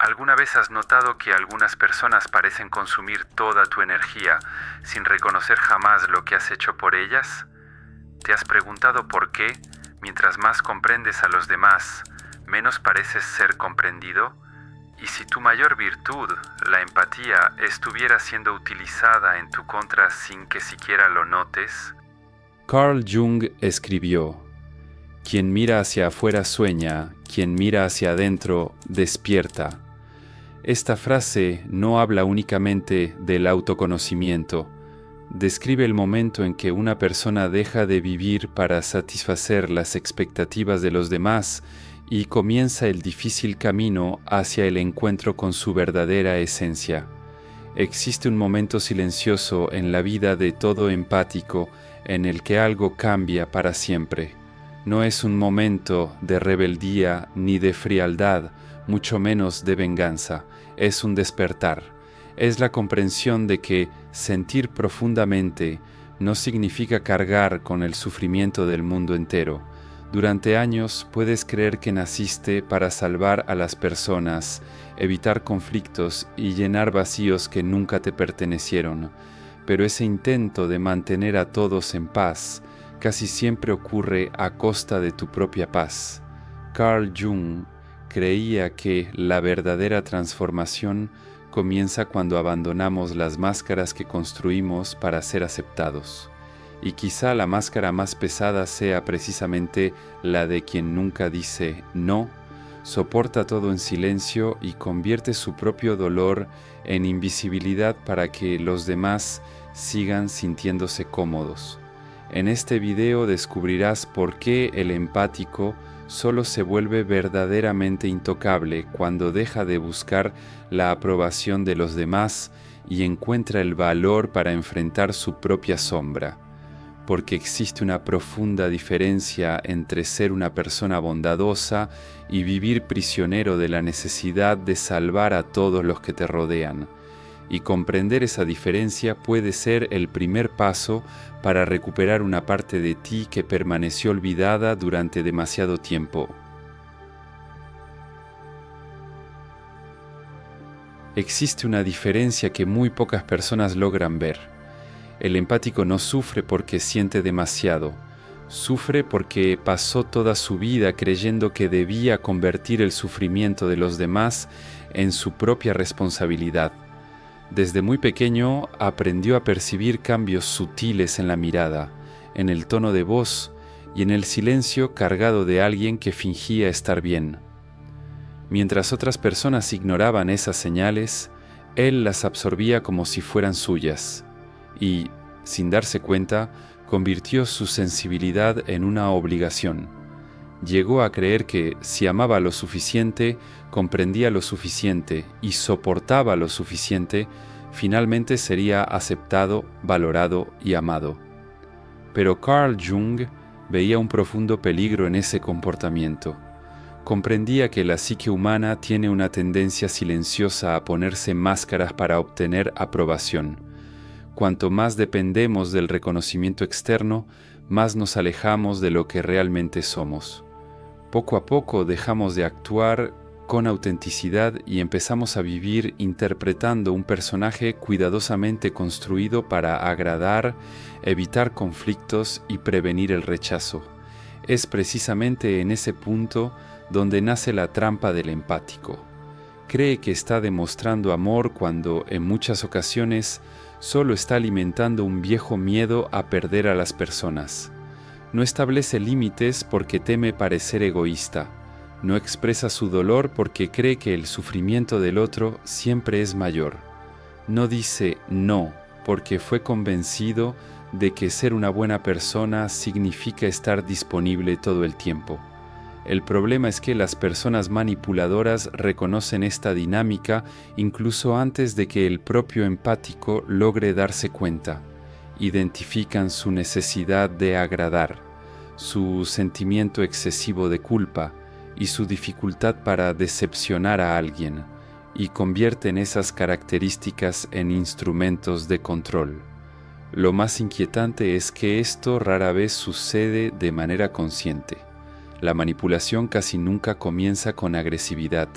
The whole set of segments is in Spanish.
¿Alguna vez has notado que algunas personas parecen consumir toda tu energía sin reconocer jamás lo que has hecho por ellas? ¿Te has preguntado por qué, mientras más comprendes a los demás, menos pareces ser comprendido? ¿Y si tu mayor virtud, la empatía, estuviera siendo utilizada en tu contra sin que siquiera lo notes? Carl Jung escribió: quien mira hacia afuera sueña, quien mira hacia adentro despierta. Esta frase no habla únicamente del autoconocimiento. Describe el momento en que una persona deja de vivir para satisfacer las expectativas de los demás y comienza el difícil camino hacia el encuentro con su verdadera esencia. Existe un momento silencioso en la vida de todo empático en el que algo cambia para siempre. No es un momento de rebeldía ni de frialdad, mucho menos de venganza. Es un despertar. Es la comprensión de que sentir profundamente no significa cargar con el sufrimiento del mundo entero. Durante años puedes creer que naciste para salvar a las personas, evitar conflictos y llenar vacíos que nunca te pertenecieron. Pero ese intento de mantener a todos en paz casi siempre ocurre a costa de tu propia paz. Carl Jung creía que la verdadera transformación comienza cuando abandonamos las máscaras que construimos para ser aceptados. Y quizá la máscara más pesada sea precisamente la de quien nunca dice no, soporta todo en silencio y convierte su propio dolor en invisibilidad para que los demás sigan sintiéndose cómodos. En este video descubrirás por qué el empático solo se vuelve verdaderamente intocable cuando deja de buscar la aprobación de los demás y encuentra el valor para enfrentar su propia sombra. Porque existe una profunda diferencia entre ser una persona bondadosa y vivir prisionero de la necesidad de salvar a todos los que te rodean. Y comprender esa diferencia puede ser el primer paso para recuperar una parte de ti que permaneció olvidada durante demasiado tiempo. Existe una diferencia que muy pocas personas logran ver. El empático no sufre porque siente demasiado, sufre porque pasó toda su vida creyendo que debía convertir el sufrimiento de los demás en su propia responsabilidad. Desde muy pequeño aprendió a percibir cambios sutiles en la mirada, en el tono de voz y en el silencio cargado de alguien que fingía estar bien. Mientras otras personas ignoraban esas señales, él las absorbía como si fueran suyas y, sin darse cuenta, convirtió su sensibilidad en una obligación. Llegó a creer que si amaba lo suficiente, comprendía lo suficiente y soportaba lo suficiente, finalmente sería aceptado, valorado y amado. Pero Carl Jung veía un profundo peligro en ese comportamiento. Comprendía que la psique humana tiene una tendencia silenciosa a ponerse máscaras para obtener aprobación. Cuanto más dependemos del reconocimiento externo, más nos alejamos de lo que realmente somos. Poco a poco dejamos de actuar con autenticidad y empezamos a vivir interpretando un personaje cuidadosamente construido para agradar, evitar conflictos y prevenir el rechazo. Es precisamente en ese punto donde nace la trampa del empático. Cree que está demostrando amor cuando, en muchas ocasiones, solo está alimentando un viejo miedo a perder a las personas. No establece límites porque teme parecer egoísta. No expresa su dolor porque cree que el sufrimiento del otro siempre es mayor. No dice no porque fue convencido de que ser una buena persona significa estar disponible todo el tiempo. El problema es que las personas manipuladoras reconocen esta dinámica incluso antes de que el propio empático logre darse cuenta. Identifican su necesidad de agradar, su sentimiento excesivo de culpa y su dificultad para decepcionar a alguien, y convierten esas características en instrumentos de control. Lo más inquietante es que esto rara vez sucede de manera consciente. La manipulación casi nunca comienza con agresividad.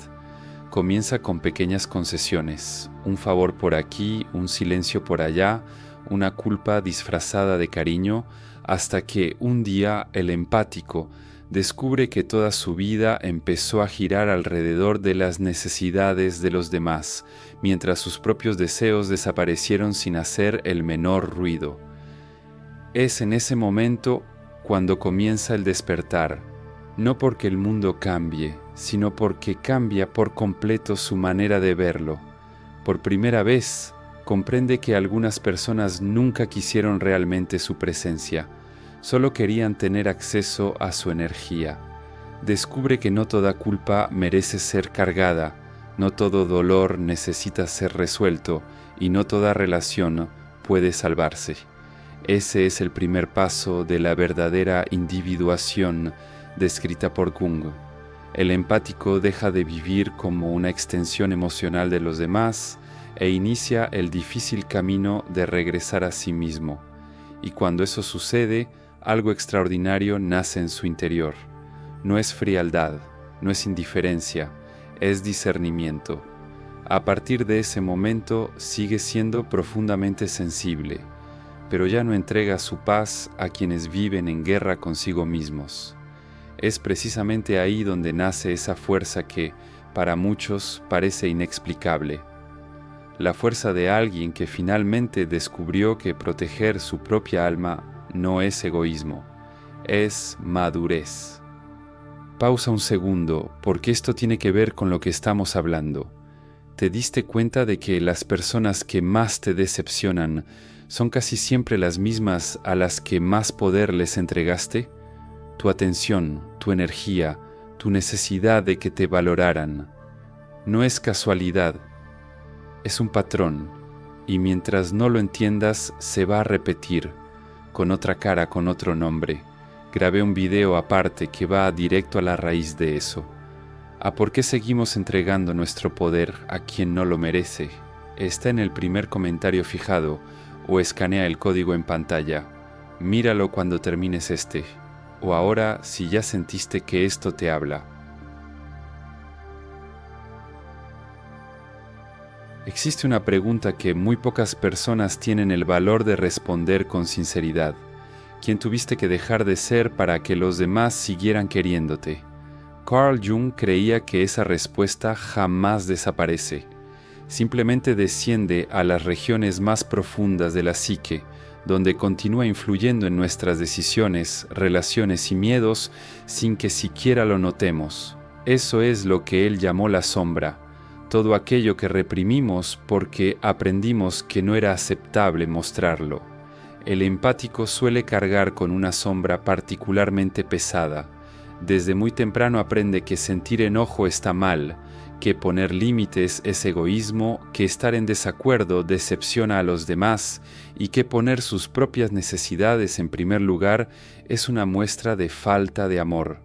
comienza con pequeñas concesiones, un favor por aquí, un silencio por allá, una culpa disfrazada de cariño, hasta que un día el empático descubre que toda su vida empezó a girar alrededor de las necesidades de los demás, mientras sus propios deseos desaparecieron sin hacer el menor ruido. Es en ese momento cuando comienza el despertar, no porque el mundo cambie, sino porque cambia por completo su manera de verlo. Por primera vez, comprende que algunas personas nunca quisieron realmente su presencia, solo querían tener acceso a su energía. Descubre que no toda culpa merece ser cargada, no todo dolor necesita ser resuelto y no toda relación puede salvarse. Ese es el primer paso de la verdadera individuación descrita por Jung. El empático deja de vivir como una extensión emocional de los demás e inicia el difícil camino de regresar a sí mismo. Y cuando eso sucede, algo extraordinario nace en su interior. No es frialdad, no es indiferencia, es discernimiento. A partir de ese momento sigue siendo profundamente sensible, pero ya no entrega su paz a quienes viven en guerra consigo mismos. Es precisamente ahí donde nace esa fuerza que, para muchos, parece inexplicable. La fuerza de alguien que finalmente descubrió que proteger su propia alma no es egoísmo, es madurez. Pausa un segundo, porque esto tiene que ver con lo que estamos hablando. ¿Te diste cuenta de que las personas que más te decepcionan son casi siempre las mismas a las que más poder les entregaste? Tu atención, tu energía, tu necesidad de que te valoraran. No es casualidad, es un patrón, y mientras no lo entiendas se va a repetir, con otra cara, con otro nombre. Grabé un video aparte que va directo a la raíz de eso. ¿A por qué seguimos entregando nuestro poder a quien no lo merece? Está en el primer comentario fijado o escanea el código en pantalla. Míralo cuando termines este. O ahora si ya sentiste que esto te habla. Existe una pregunta que muy pocas personas tienen el valor de responder con sinceridad. ¿Quién tuviste que dejar de ser para que los demás siguieran queriéndote? Carl Jung creía que esa respuesta jamás desaparece. Simplemente desciende a las regiones más profundas de la psique, donde continúa influyendo en nuestras decisiones, relaciones y miedos sin que siquiera lo notemos. Eso es lo que él llamó la sombra, todo aquello que reprimimos porque aprendimos que no era aceptable mostrarlo. El empático suele cargar con una sombra particularmente pesada. Desde muy temprano aprende que sentir enojo está mal, que poner límites es egoísmo, que estar en desacuerdo decepciona a los demás y que poner sus propias necesidades en primer lugar es una muestra de falta de amor.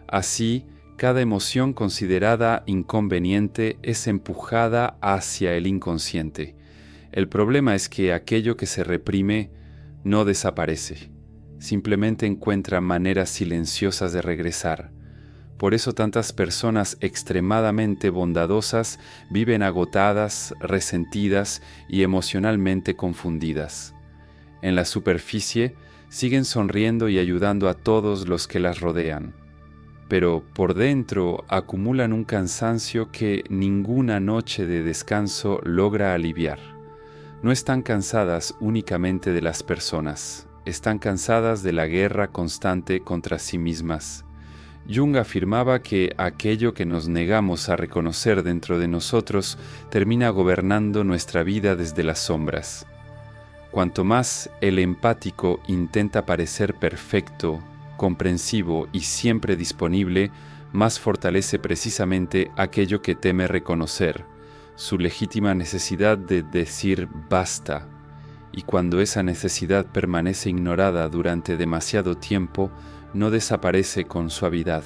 Así, cada emoción considerada inconveniente es empujada hacia el inconsciente. El problema es que aquello que se reprime no desaparece, simplemente encuentra maneras silenciosas de regresar. Por eso tantas personas extremadamente bondadosas viven agotadas, resentidas y emocionalmente confundidas. En la superficie siguen sonriendo y ayudando a todos los que las rodean, pero por dentro acumulan un cansancio que ninguna noche de descanso logra aliviar. No están cansadas únicamente de las personas, están cansadas de la guerra constante contra sí mismas. Jung afirmaba que aquello que nos negamos a reconocer dentro de nosotros termina gobernando nuestra vida desde las sombras. Cuanto más el empático intenta parecer perfecto, comprensivo y siempre disponible, más fortalece precisamente aquello que teme reconocer, su legítima necesidad de decir basta. Y cuando esa necesidad permanece ignorada durante demasiado tiempo, no desaparece con suavidad.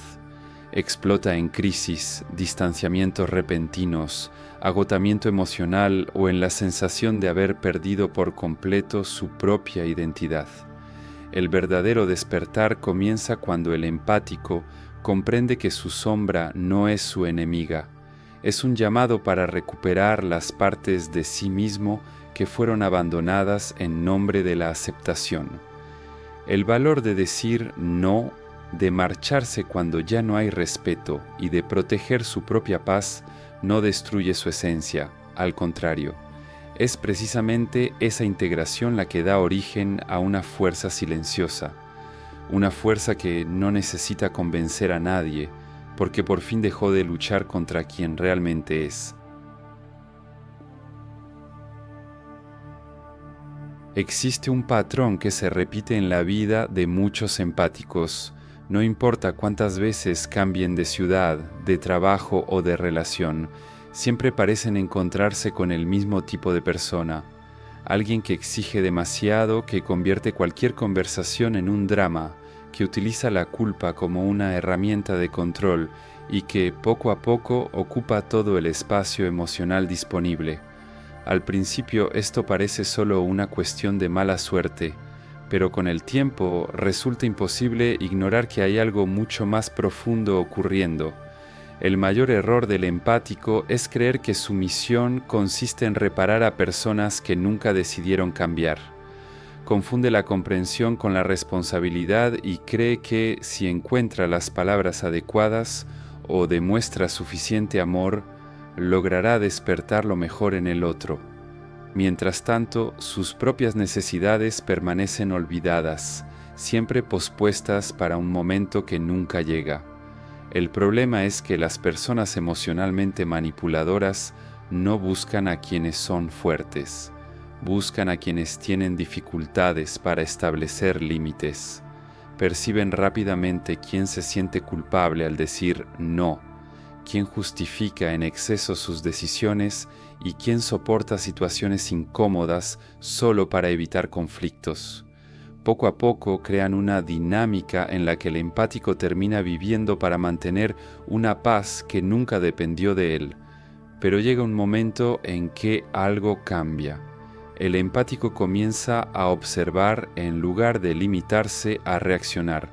Explota en crisis, distanciamientos repentinos, agotamiento emocional o en la sensación de haber perdido por completo su propia identidad. El verdadero despertar comienza cuando el empático comprende que su sombra no es su enemiga. Es un llamado para recuperar las partes de sí mismo que fueron abandonadas en nombre de la aceptación. El valor de decir no, de marcharse cuando ya no hay respeto y de proteger su propia paz no destruye su esencia, al contrario. Es precisamente esa integración la que da origen a una fuerza silenciosa, una fuerza que no necesita convencer a nadie, porque por fin dejó de luchar contra quien realmente es. Existe un patrón que se repite en la vida de muchos empáticos, no importa cuántas veces cambien de ciudad, de trabajo o de relación, siempre parecen encontrarse con el mismo tipo de persona, alguien que exige demasiado, que convierte cualquier conversación en un drama, que utiliza la culpa como una herramienta de control y que poco a poco ocupa todo el espacio emocional disponible. Al principio esto parece solo una cuestión de mala suerte, pero con el tiempo resulta imposible ignorar que hay algo mucho más profundo ocurriendo. El mayor error del empático es creer que su misión consiste en reparar a personas que nunca decidieron cambiar. Confunde la comprensión con la responsabilidad y cree que si encuentra las palabras adecuadas o demuestra suficiente amor, logrará despertar lo mejor en el otro. Mientras tanto, sus propias necesidades permanecen olvidadas, siempre pospuestas para un momento que nunca llega. El problema es que las personas emocionalmente manipuladoras no buscan a quienes son fuertes, buscan a quienes tienen dificultades para establecer límites. Perciben rápidamente quién se siente culpable al decir no, quién justifica en exceso sus decisiones y quién soporta situaciones incómodas solo para evitar conflictos. Poco a poco crean una dinámica en la que el empático termina viviendo para mantener una paz que nunca dependió de él, pero llega un momento en que algo cambia. El empático comienza a observar en lugar de limitarse a reaccionar.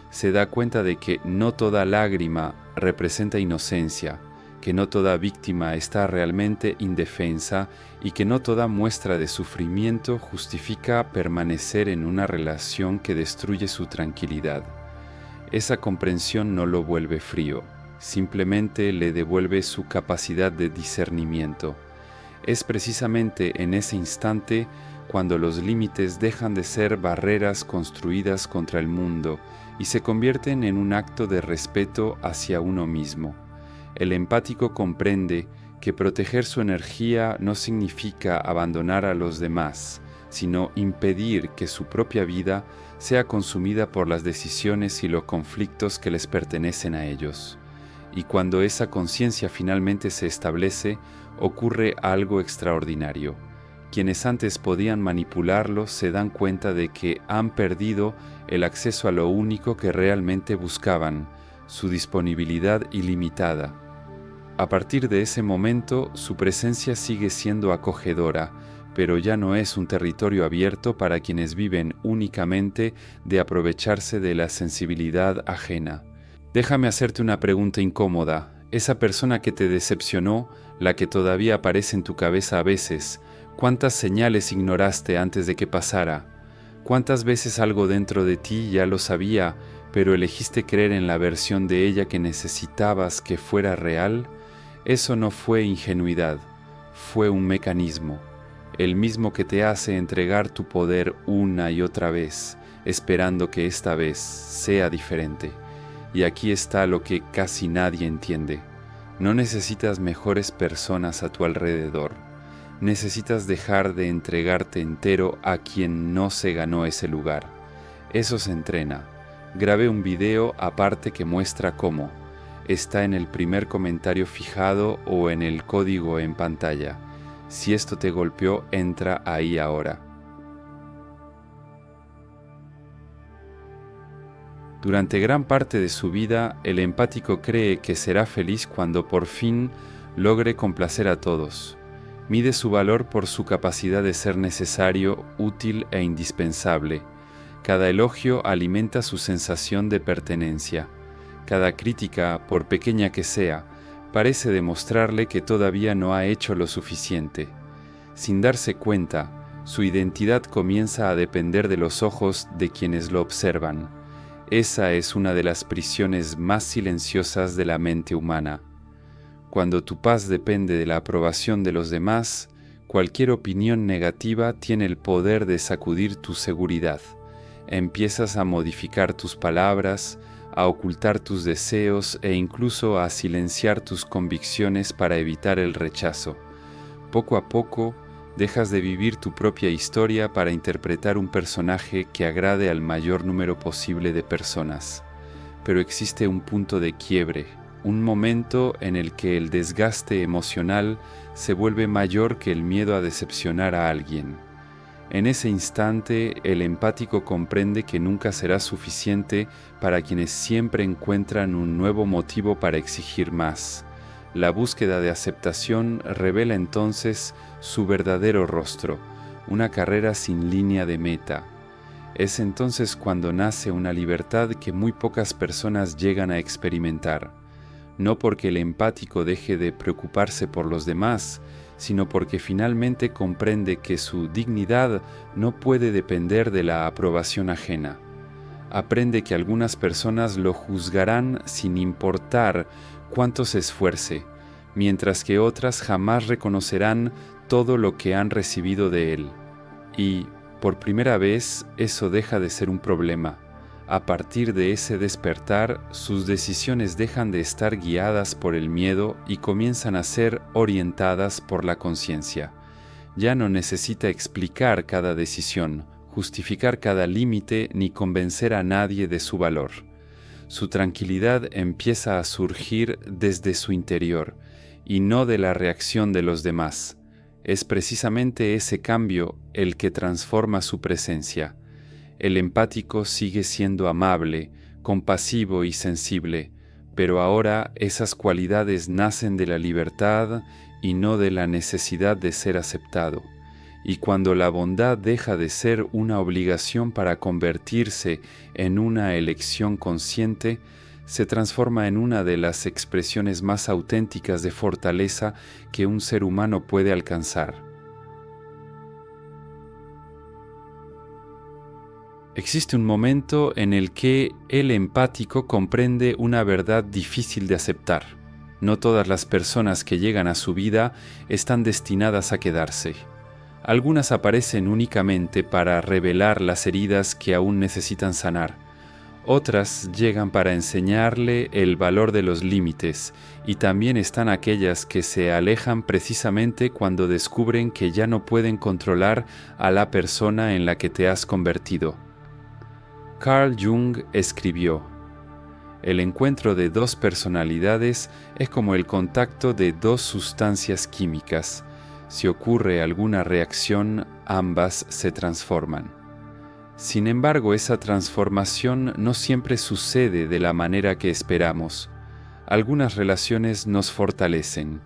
Se da cuenta de que no toda lágrima representa inocencia, que no toda víctima está realmente indefensa y que no toda muestra de sufrimiento justifica permanecer en una relación que destruye su tranquilidad. Esa comprensión no lo vuelve frío, simplemente le devuelve su capacidad de discernimiento. Es precisamente en ese instante cuando los límites dejan de ser barreras construidas contra el mundo y se convierten en un acto de respeto hacia uno mismo. El empático comprende que proteger su energía no significa abandonar a los demás, sino impedir que su propia vida sea consumida por las decisiones y los conflictos que les pertenecen a ellos. Y cuando esa conciencia finalmente se establece, ocurre algo extraordinario. Quienes antes podían manipularlo se dan cuenta de que han perdido el acceso a lo único que realmente buscaban, su disponibilidad ilimitada. A partir de ese momento, su presencia sigue siendo acogedora, pero ya no es un territorio abierto para quienes viven únicamente de aprovecharse de la sensibilidad ajena. Déjame hacerte una pregunta incómoda. Esa persona que te decepcionó, la que todavía aparece en tu cabeza a veces, ¿cuántas señales ignoraste antes de que pasara? ¿Cuántas veces algo dentro de ti ya lo sabía, pero elegiste creer en la versión de ella que necesitabas que fuera real? Eso no fue ingenuidad, fue un mecanismo, el mismo que te hace entregar tu poder una y otra vez, esperando que esta vez sea diferente. Y aquí está lo que casi nadie entiende. No necesitas mejores personas a tu alrededor. Necesitas dejar de entregarte entero a quien no se ganó ese lugar. Eso se entrena. Grabé un video aparte que muestra cómo. Está en el primer comentario fijado o en el código en pantalla. Si esto te golpeó, entra ahí ahora. Durante gran parte de su vida, el empático cree que será feliz cuando por fin logre complacer a todos. Mide su valor por su capacidad de ser necesario, útil e indispensable. Cada elogio alimenta su sensación de pertenencia. Cada crítica, por pequeña que sea, parece demostrarle que todavía no ha hecho lo suficiente. Sin darse cuenta, su identidad comienza a depender de los ojos de quienes lo observan. Esa es una de las prisiones más silenciosas de la mente humana. Cuando tu paz depende de la aprobación de los demás, cualquier opinión negativa tiene el poder de sacudir tu seguridad. Empiezas a modificar tus palabras, a ocultar tus deseos e incluso a silenciar tus convicciones para evitar el rechazo. Poco a poco, dejas de vivir tu propia historia para interpretar un personaje que agrade al mayor número posible de personas. Pero existe un punto de quiebre, un momento en el que el desgaste emocional se vuelve mayor que el miedo a decepcionar a alguien. En ese instante, el empático comprende que nunca será suficiente para quienes siempre encuentran un nuevo motivo para exigir más. La búsqueda de aceptación revela entonces su verdadero rostro, una carrera sin línea de meta. Es entonces cuando nace una libertad que muy pocas personas llegan a experimentar, no porque el empático deje de preocuparse por los demás, sino porque finalmente comprende que su dignidad no puede depender de la aprobación ajena. Aprende que algunas personas lo juzgarán sin importar cuánto se esfuerce, mientras que otras jamás reconocerán todo lo que han recibido de él. Y, por primera vez, eso deja de ser un problema. A partir de ese despertar, sus decisiones dejan de estar guiadas por el miedo y comienzan a ser orientadas por la conciencia. Ya no necesita explicar cada decisión, justificar cada límite ni convencer a nadie de su valor. Su tranquilidad empieza a surgir desde su interior y no de la reacción de los demás. Es precisamente ese cambio el que transforma su presencia. El empático sigue siendo amable, compasivo y sensible, pero ahora esas cualidades nacen de la libertad y no de la necesidad de ser aceptado. Y cuando la bondad deja de ser una obligación para convertirse en una elección consciente, se transforma en una de las expresiones más auténticas de fortaleza que un ser humano puede alcanzar. Existe un momento en el que el empático comprende una verdad difícil de aceptar. No todas las personas que llegan a su vida están destinadas a quedarse. Algunas aparecen únicamente para revelar las heridas que aún necesitan sanar. Otras llegan para enseñarle el valor de los límites, y también están aquellas que se alejan precisamente cuando descubren que ya no pueden controlar a la persona en la que te has convertido. Carl Jung escribió: "El encuentro de dos personalidades es como el contacto de dos sustancias químicas. Si ocurre alguna reacción, ambas se transforman". Sin embargo, esa transformación no siempre sucede de la manera que esperamos. Algunas relaciones nos fortalecen,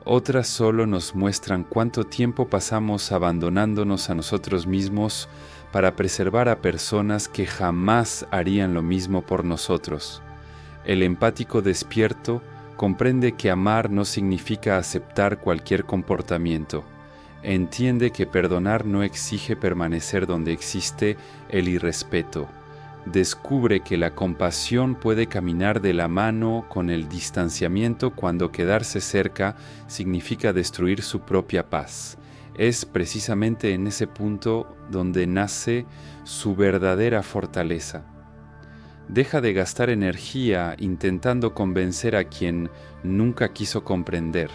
otras solo nos muestran cuánto tiempo pasamos abandonándonos a nosotros mismos para preservar a personas que jamás harían lo mismo por nosotros. El empático despierto comprende que amar no significa aceptar cualquier comportamiento. Entiende que perdonar no exige permanecer donde existe el irrespeto. Descubre que la compasión puede caminar de la mano con el distanciamiento cuando quedarse cerca significa destruir su propia paz. Es precisamente en ese punto donde nace su verdadera fortaleza. Deja de gastar energía intentando convencer a quien nunca quiso comprender.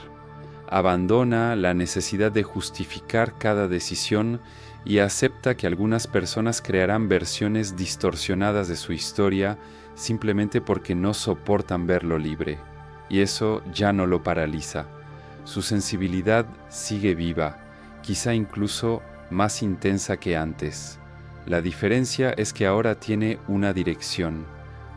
Abandona la necesidad de justificar cada decisión y acepta que algunas personas crearán versiones distorsionadas de su historia simplemente porque no soportan verlo libre, y eso ya no lo paraliza. Su sensibilidad sigue viva, quizá incluso más intensa que antes. La diferencia es que ahora tiene una dirección.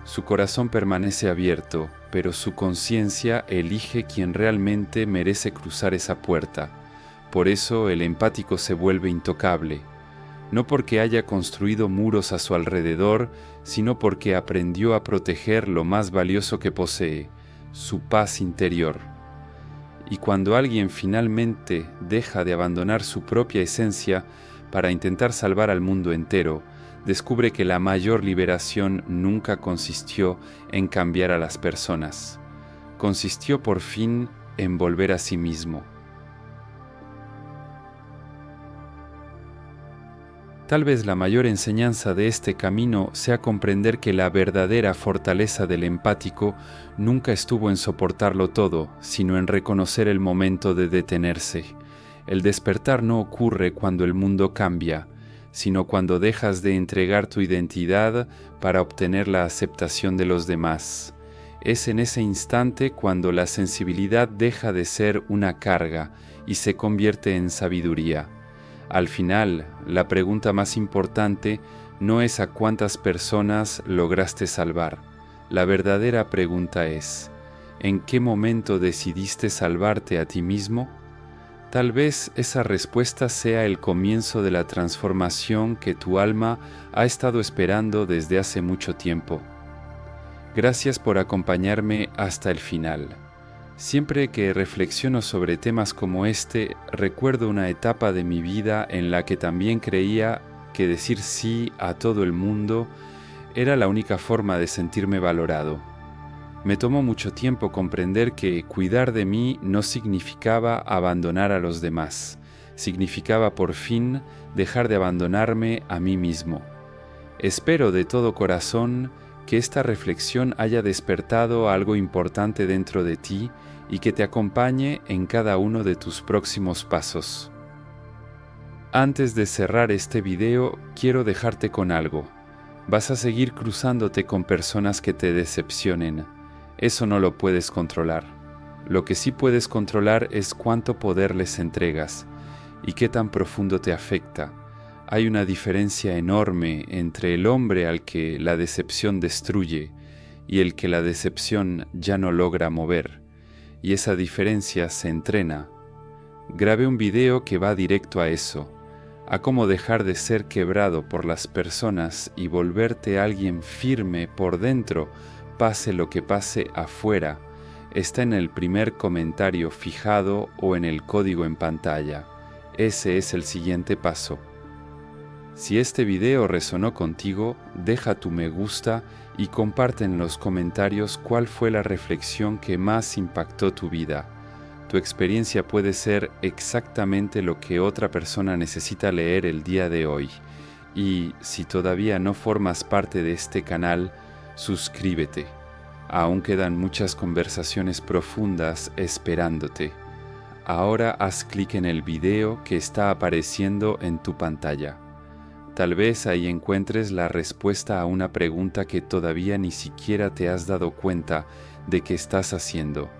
Su corazón permanece abierto, pero su conciencia elige quien realmente merece cruzar esa puerta. Por eso el empático se vuelve intocable, no porque haya construido muros a su alrededor, sino porque aprendió a proteger lo más valioso que posee, su paz interior. Y cuando alguien finalmente deja de abandonar su propia esencia para intentar salvar al mundo entero, descubre que la mayor liberación nunca consistió en cambiar a las personas. Consistió por fin en volver a sí mismo. Tal vez la mayor enseñanza de este camino sea comprender que la verdadera fortaleza del empático nunca estuvo en soportarlo todo, sino en reconocer el momento de detenerse. El despertar no ocurre cuando el mundo cambia, sino cuando dejas de entregar tu identidad para obtener la aceptación de los demás. Es en ese instante cuando la sensibilidad deja de ser una carga y se convierte en sabiduría. Al final, la pregunta más importante no es a cuántas personas lograste salvar. La verdadera pregunta es, ¿en qué momento decidiste salvarte a ti mismo? Tal vez esa respuesta sea el comienzo de la transformación que tu alma ha estado esperando desde hace mucho tiempo. Gracias por acompañarme hasta el final. Siempre que reflexiono sobre temas como este, recuerdo una etapa de mi vida en la que también creía que decir sí a todo el mundo era la única forma de sentirme valorado. Me tomó mucho tiempo comprender que cuidar de mí no significaba abandonar a los demás, significaba por fin dejar de abandonarme a mí mismo. Espero de todo corazón que esta reflexión haya despertado algo importante dentro de ti y que te acompañe en cada uno de tus próximos pasos. Antes de cerrar este video, quiero dejarte con algo. Vas a seguir cruzándote con personas que te decepcionen. Eso no lo puedes controlar. Lo que sí puedes controlar es cuánto poder les entregas y qué tan profundo te afecta. Hay una diferencia enorme entre el hombre al que la decepción destruye y el que la decepción ya no logra mover, y esa diferencia se entrena. Grabé un video que va directo a eso, a cómo dejar de ser quebrado por las personas y volverte alguien firme por dentro, pase lo que pase afuera. Está en el primer comentario fijado o en el código en pantalla. Ese es el siguiente paso. Si este video resonó contigo, deja tu me gusta y comparte en los comentarios cuál fue la reflexión que más impactó tu vida. Tu experiencia puede ser exactamente lo que otra persona necesita leer el día de hoy. Y si todavía no formas parte de este canal, suscríbete. Aún quedan muchas conversaciones profundas esperándote. Ahora haz clic en el video que está apareciendo en tu pantalla. Tal vez ahí encuentres la respuesta a una pregunta que todavía ni siquiera te has dado cuenta de que estás haciendo.